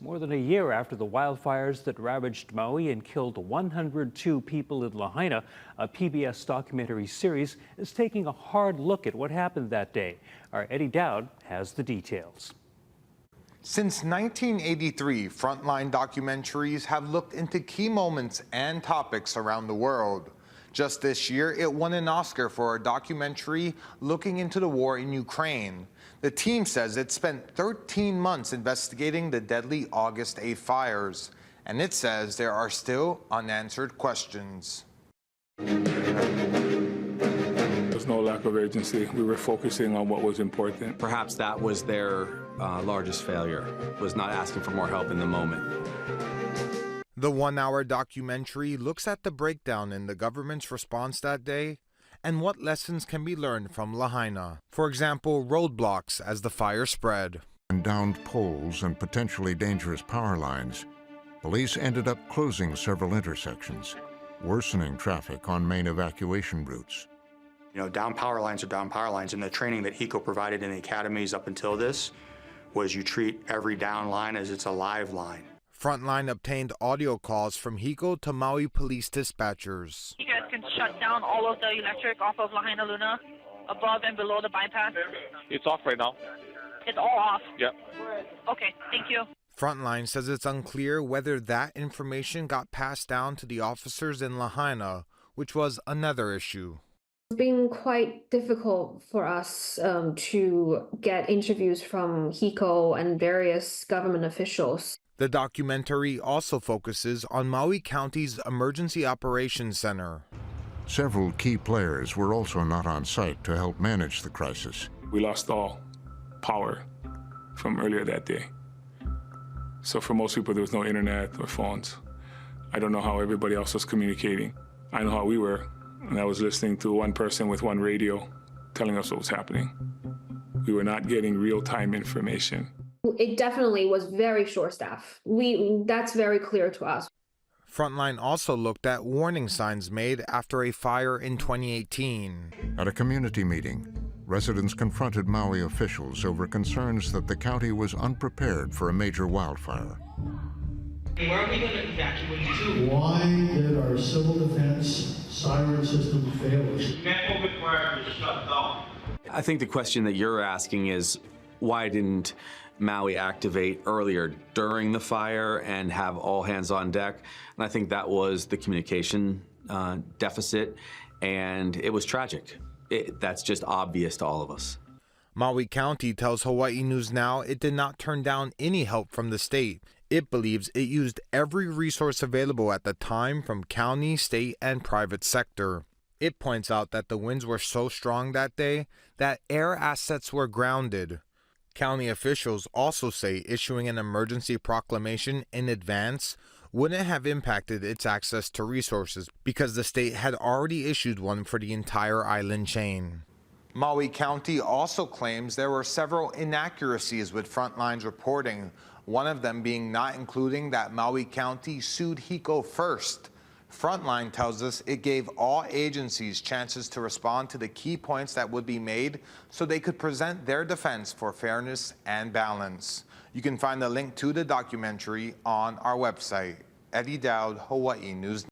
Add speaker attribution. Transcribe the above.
Speaker 1: More than a year after the wildfires that ravaged Maui and killed 102 people in Lahaina, a PBS documentary series is taking a hard look at what happened that day. Our Eddie Dowd has the details.
Speaker 2: Since 1983, Frontline documentaries have looked into key moments and topics around the world. Just this year, it won an Oscar for a documentary looking into the war in Ukraine. The team says it spent 13 months investigating the deadly August 8 fires, and it says there are still unanswered questions.
Speaker 3: There's no lack of urgency. We were focusing on what was important.
Speaker 4: Perhaps that was their largest failure, was not asking for more help in the moment.
Speaker 2: The one-hour documentary looks at the breakdown in the government's response that day and what lessons can be learned from Lahaina. For example, roadblocks as the fire spread.
Speaker 5: And downed poles and potentially dangerous power lines, police ended up closing several intersections, worsening traffic on main evacuation routes.
Speaker 6: You know, down power lines are down power lines, and the training that HECO provided in the academies up until this was you treat every down line as it's a live line.
Speaker 2: Frontline obtained audio calls from HECO to Maui police dispatchers.
Speaker 7: You guys can shut down all of the electric off of Lahaina Luna, above and below the bypass.
Speaker 8: It's off right now.
Speaker 7: It's all off?
Speaker 8: Yep.
Speaker 7: Okay, thank you.
Speaker 2: Frontline says it's unclear whether that information got passed down to the officers in Lahaina, which was another issue.
Speaker 9: It's been quite difficult for us to get interviews from HECO and various government officials.
Speaker 2: The documentary also focuses on Maui County's Emergency Operations Center.
Speaker 5: Several key players were also not on site to help manage the crisis.
Speaker 3: We lost all power from earlier that day. So for most people, there was no internet or phones. I don't know how everybody else was communicating. I know how we were, and I was listening to one person with one radio telling us what was happening. We were not getting real-time information.
Speaker 9: It definitely was very short-staffed. That's very clear to us.
Speaker 2: Frontline also looked at warning signs made after a fire in 2018.
Speaker 5: At a community meeting, residents confronted Maui officials over concerns that the county was unprepared for a major wildfire.
Speaker 10: Where are we going to evacuate to?
Speaker 11: Why did our civil defense siren system fail us?
Speaker 10: Network fire was shut down.
Speaker 4: I think the question that you're asking is, why didn't Maui activate earlier during the fire and have all hands on deck? And I think that was the communication deficit, and it was tragic. That's just obvious to all of us.
Speaker 2: Maui County tells Hawaii News Now it did not turn down any help from the state. It believes it used every resource available at the time from county, state, and private sector. It points out that the winds were so strong that day that air assets were grounded. County officials also say issuing an emergency proclamation in advance wouldn't have impacted its access to resources because the state had already issued one for the entire island chain. Maui County also claims there were several inaccuracies with Frontline's reporting, one of them being not including that Maui County sued HECO first. Frontline tells us it gave all agencies chances to respond to the key points that would be made so they could present their defense for fairness and balance. You can find the link to the documentary on our website. Eddie Dowd, Hawaii News.